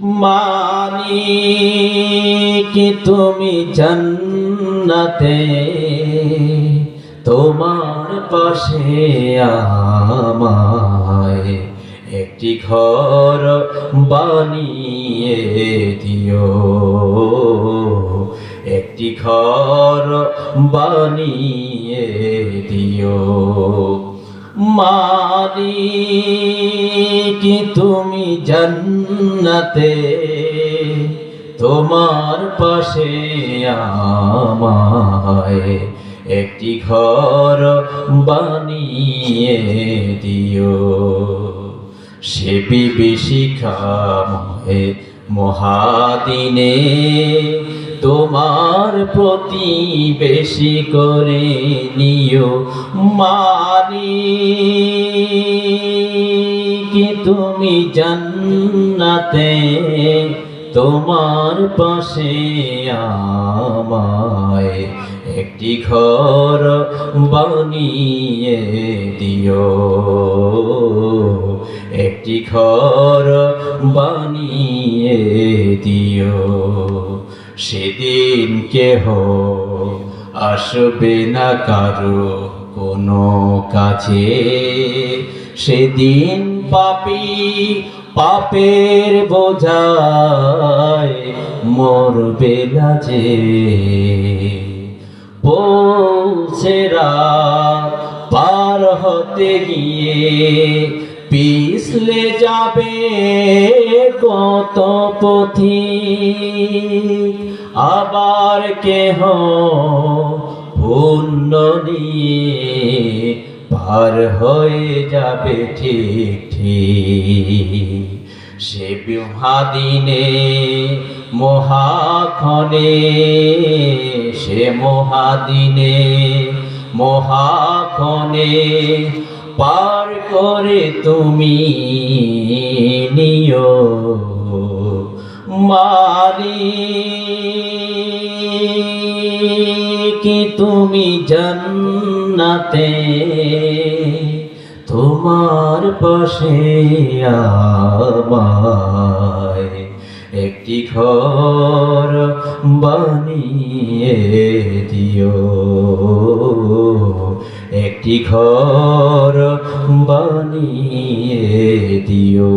মালিক তুমি জান্নাতে তোমার পাশে আমায় একটি ঘর বানিয়ে দিও, একটি ঘর বানিয়ে দিও। মালিক তুমি জান্নাতে তোমার পাশে আমায় একটি ঘর বানিয়ে দিও। সে বিভীষিকাময় মহাদিনে তোমার প্রতিবেশী করে নিও। মালিক তুমি জান্নাতে তোমার পাশে আমায় একটি ঘর বানিয়ে দিও, একটি ঘর বানিয়ে দিও। সেদিন কেহ আসবে না কারো কোনো কাছে, সেদিন পাপী পাপের বোঝায় মরবে লাজে। পৌঁছে রাত পার হতে গিয়ে পিছলে যাবে কত পথিক, আবার কেহ পুণ্য নিয়ে পার হয়ে যাবে ঠিক ঠিক। সে মহাদিনে মহাক্ষণে, সে মহাদিনে মহাক্ষণে পার করে তুমি নিও। মালিক তুমি জান্নাতে তোমার পাশে আমায় একটি ঘর বানিয়ে দিও, একটি ঘর বানিয়ে দিও।